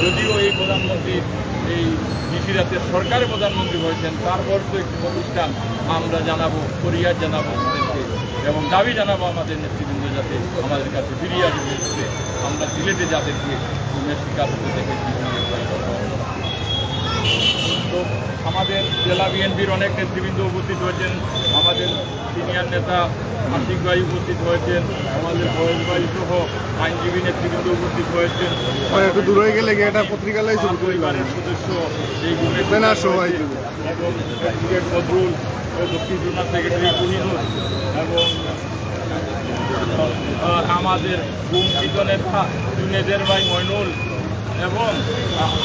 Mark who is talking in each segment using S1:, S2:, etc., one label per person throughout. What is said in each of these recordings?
S1: যদিও এই প্রধানমন্ত্রীর এই নিশিরাতের সরকারের প্রধানমন্ত্রী হয়েছেন, তারপর তো একটি প্রতিষ্ঠান আমরা জানাবো, ফরিয়াদ জানাবো আমাদেরকে এবং দাবি জানাবো আমাদের নেতৃবৃন্দ যাতে আমাদের কাছে ফিরিয়ে আসবে। আমরা সিলেটে যাদেরকে গুমের শিকার হতে দেখেছি। তো আমাদের জেলা বিএনপির অনেক নেতৃবৃন্দ উপস্থিত হয়েছেন, আমাদের সিনিয়র নেতা আশিক ভাই উপস্থিত হয়েছেন, আমাদের বয়স ভাই সহ আইনজীবী নেতৃবৃন্দ উপস্থিত হয়েছেন।
S2: একটু দূর হয়ে গেলে এটা পত্রিকালাই
S1: পরিবারের সদস্য এই গুমের
S2: সবাই
S1: এবং অ্যাডভোকেট নজরুল, দক্ষিণ জোনাল সেক্রেটারি কুহিনুর এবং আমাদের গুমকৃত নেতা জুনেদের ভাই মইনুল এবং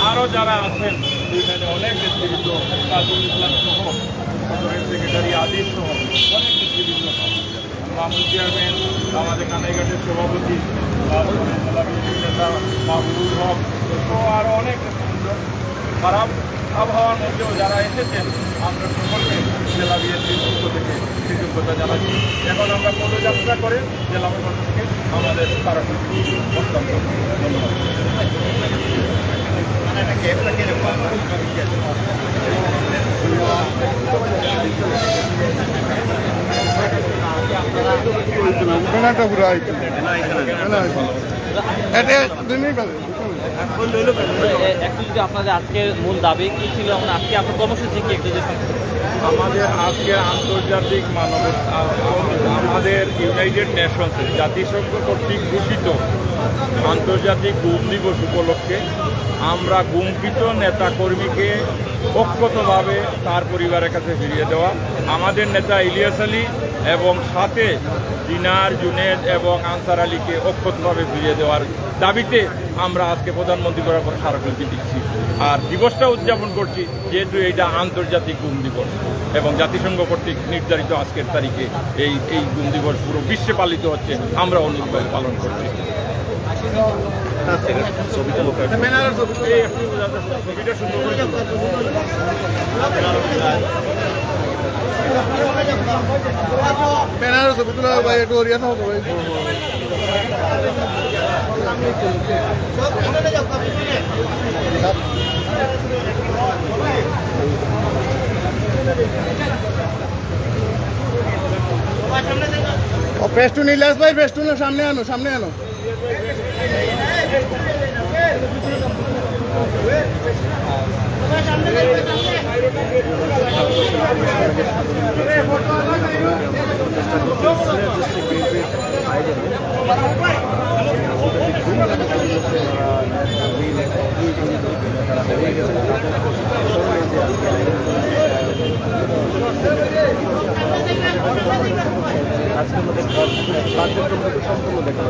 S1: আরও যারা আছেন সেখানে অনেক নেতৃবৃন্দ, কাজুল ইসলাম সহ সেক্রেটারি আদিল সহ অনেক নেতৃবৃন্দ, মামুন চেয়ারম্যান, আমাদের কানাইঘাটের সভাপতি নেতা মাহবুবুল হক সহ আরও অনেক নেতৃবৃন্দ। খারাপ আবহাওয়ার মধ্যেও যারা এসেছেন আমরা সকলকে জেলা বিএনপির পক্ষ থেকে কৃতজ্ঞতা জানাচ্ছি। এখন আমরা পদযাত্রা করে জেলা প্রশাসন থেকে আমাদের স্মারকলিপি হস্তান্তর।
S3: যদি আপনাদের আজকের মূল দাবি কি ছিল, আজকে আপনার কর্মসূচি কি একটু?
S1: আমাদের আজকে আন্তর্জাতিক আমাদের ইউনাইটেড নেশনস জাতিসংঘ কর্তৃক ঘোষিত আন্তর্জাতিক গুম দিবস উপলক্ষে আমরা গুমকৃত নেতাকর্মীকে অক্ষতভাবে তার পরিবারের কাছে ফিরিয়ে দেওয়া, আমাদের নেতা ইলিয়াস আলী এবং সাথে দিনার, জুনেদ এবং আনসার আলীকে অক্ষতভাবে ফিরিয়ে দেওয়ার দাবিতে আমরা আজকে প্রধানমন্ত্রী বরাবর স্মারকলিপি দিচ্ছি। আর দিবসটা উদযাপন করছি যেহেতু এইটা আন্তর্জাতিক গুম দিবস এবং জাতিসংঘ কর্তৃক নির্ধারিত আজকের তারিখে এই গুম দিবস পুরো বিশ্বে পালিত হচ্ছে, আমরা অনুরূপভাবে পালন করছি।
S2: ব্যানার ছবি তোলা ভাই একটু ওরিয়া না হতো ভাই। ফেস্টুন ইলাস ভাই, ফেস্টুন সামনে আনো, সামনে আনো।
S4: আজকের মধ্যে সম্পূর্ণ দেখা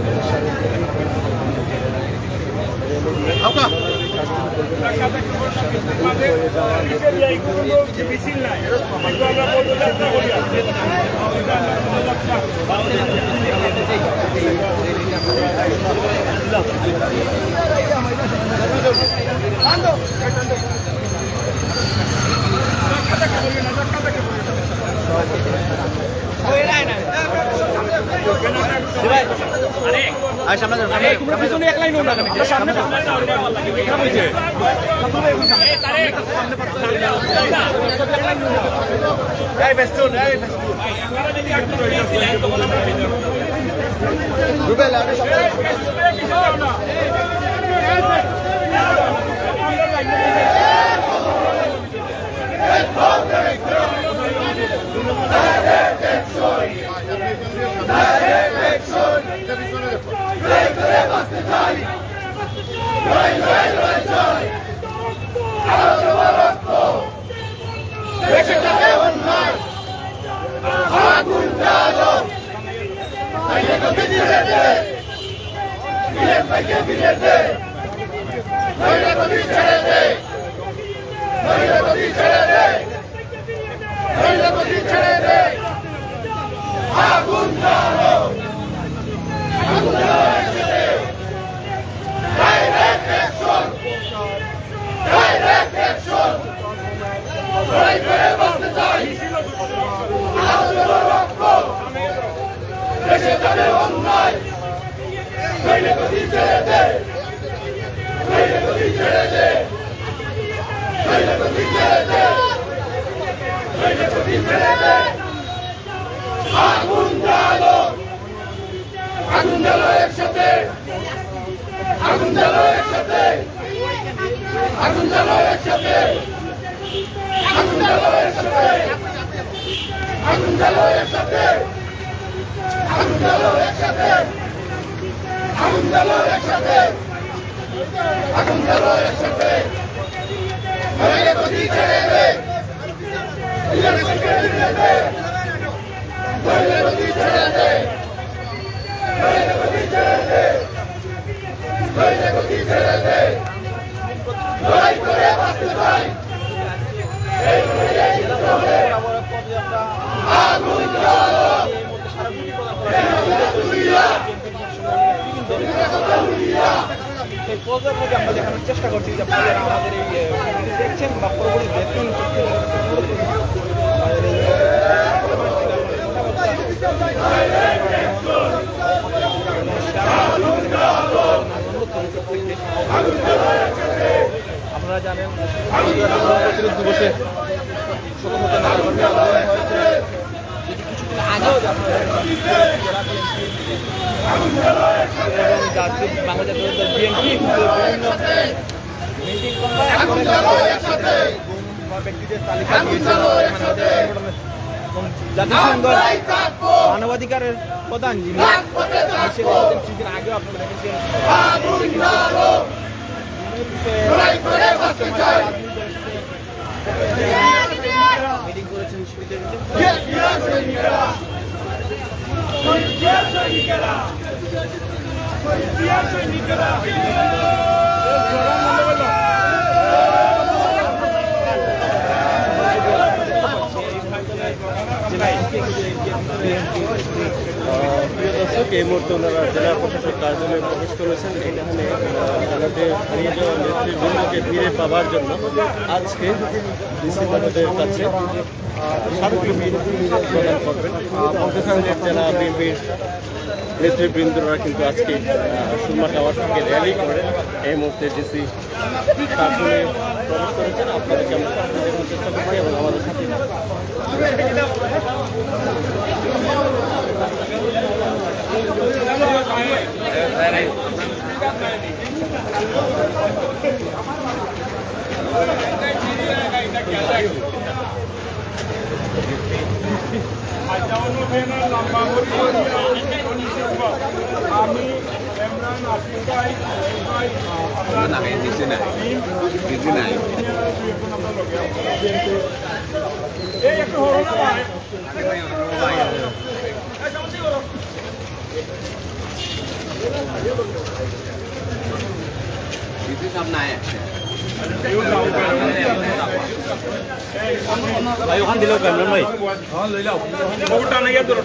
S3: এই প্রজেক্টকে আমরা দেখানোর চেষ্টা করছি যে আপনারা আমাদের এই দেখছেন বা পরবর্তী দেখুন আপনারা জানেন প্রতিরোধ দিবসে স্বতন্ত্রতা হয়েছে কিছুদিন আগেও এবং জাতীয় বাংলাদেশ বিএনপি বিভিন্ন মিটিং ব্যক্তিদের তালিকা দিয়েছিল জাতিসংঘের মানবাধিকারের প্রধান যিনি কিছুদিন আগেও আপনারা দেখেছেন মিটিং করেছেন
S4: প্রিয় দর্শক, এই মুহূর্তে ওনারা জেলা প্রশাসক কার্যালয়ে প্রবেশ করেছেন। এখানে তাদের হারিয়ে যাওয়া নেতৃবৃন্দকে ফিরে পাওয়ার জন্য আজকে ডিসি তাদের কাছে স্মারকলিপি প্রদান করবেন। সিলেট জেলা বিএনপির নেতৃবৃন্দরা কিন্তু আজকে সুরমা টাওয়ার থেকে র্যালি করে এই মুহূর্তে ডিসি কার্যালয়ে প্রবেশ করেছেন। আপনাদেরকে আমরা দেখানোর চেষ্টা করছি এবং আমাদের সাথে
S1: আমি ইমরান আসিফ ভাই এই একটু হলো না ভাই
S3: ভাই ওখান দিলেও কেমন ভাই
S1: টানে গিয়ে ধরো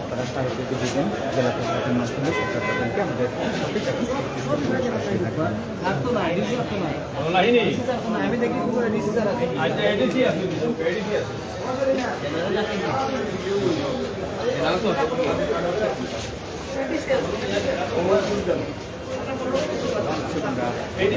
S5: তারা সাহিত্যকে দিবেন জেলা প্রশাসনের মাধ্যমে সরকার প্রধানকে আমাদের
S1: এই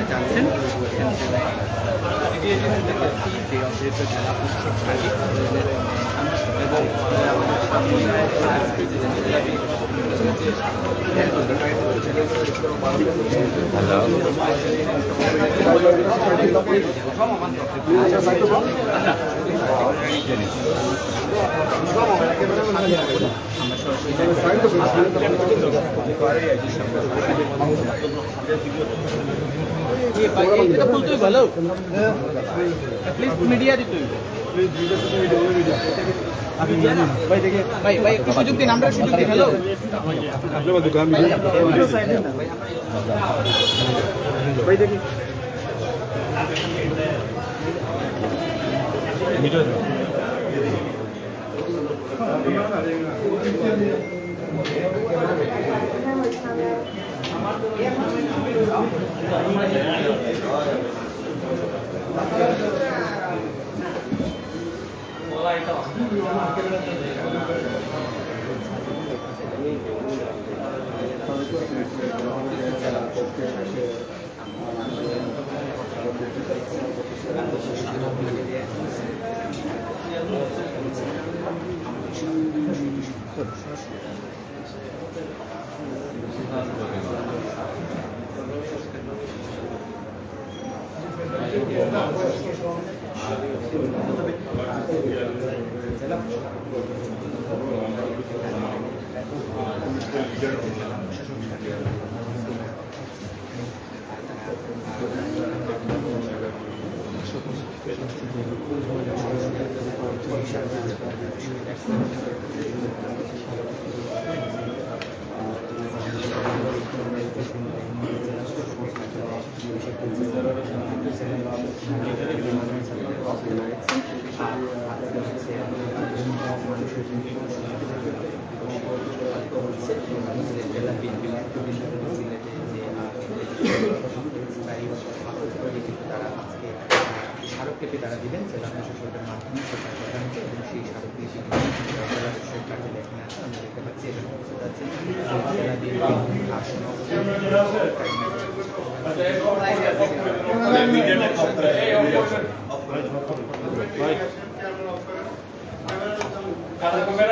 S5: জানছেন যে অতিরিক্ত জেলা প্রশাসক সার্বিক এবং আমাদের ভালো প্লিজ মিডিয়া দিতে ভাই ভাই একটু সুযোগ দিন আমরা সুযোগ দিই হ্যালো ভাই দেখি স্মারকলিপি তারা দিবেন জেলা প্রশাসকের মাধ্যমে সরকার প্রধানকে এবং সেই স্মারক দিয়ে জেলা প্রশাসক কার্যালয়ে এখানে আছে আমরা দেখতে পাচ্ছি এবং আছে জেলা বিএনপি আসন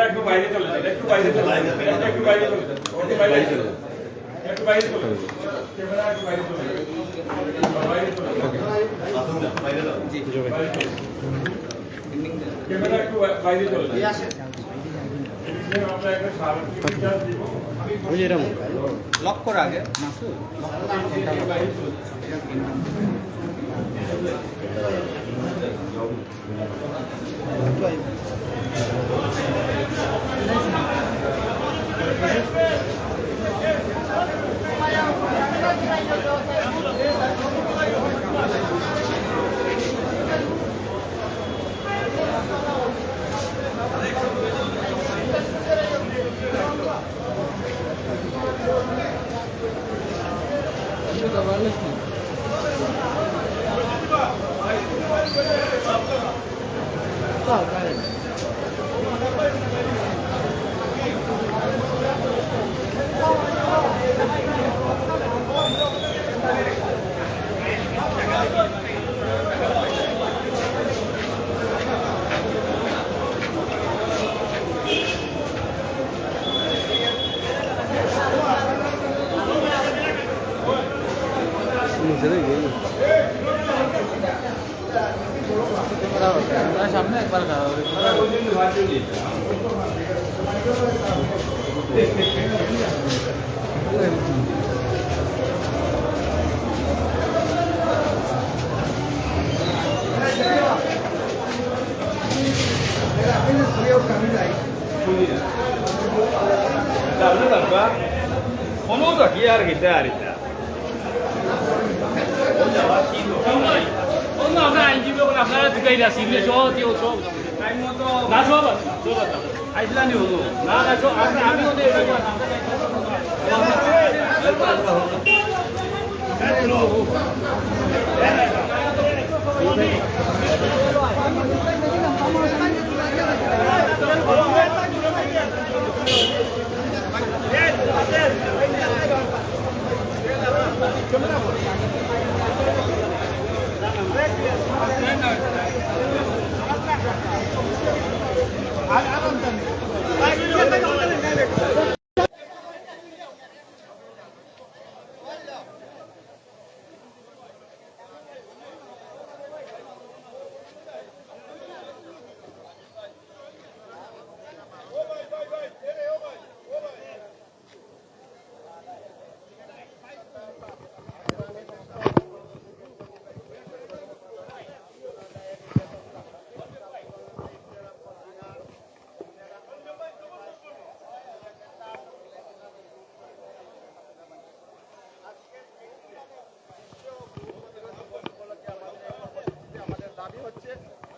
S1: একটু বাইরে চলে যান, একটু বাইরে চলে যান, একটু বাইরে চলে যান, একটু বাইরে চলে যান, একটু বাইরে চলে যান, ক্যামেরা একটু বাইরে চলে যান, বাইরে চলে যান, ক্যামেরা একটু বাইরে চলে যান। আমরা একটা স্মারকলিপি দিব।
S5: লক করা আগে সামনে একবার
S1: অনুরোধ কি আর গেতে আর এটা
S6: আমরা আইনজীবী আপনারা ঢুকাই রাখছি সহ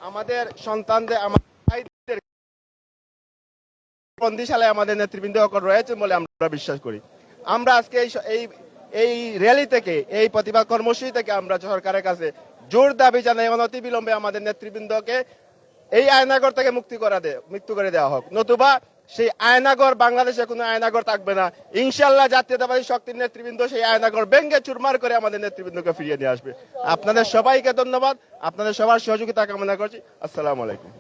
S6: আমাদের সন্তানদের আমাদের ভাইদের বন্দিশালে আমাদের নেতৃবৃন্দ রয়েছে বলে আমরা বিশ্বাস করি। আমরা আজকে এই র্যালি থেকে, এই প্রতিবাদ কর্মসূচি থেকে আমরা সরকারের কাছে জোর দাবি জানাই এবং অতি বিলম্বে আমাদের নেতৃবৃন্দকে এই আয়নাগর থেকে মুক্তি করে দেওয়া হোক, নতুবা সেই আয়নাগর বাংলাদেশে কোনো আয়নাগর থাকবে না। ইনশাআল্লাহ জাতীয়তাবাদী শক্তির নেতৃবৃন্দ সেই আয়নাগর ভেঙে চুরমার করে আমাদের নেতৃবৃন্দকে ফিরিয়ে নিয়ে আসবে। আপনাদের সবাইকে ধন্যবাদ, আপনাদের সবার সহযোগিতা কামনা করছি। আসসালামু আলাইকুম।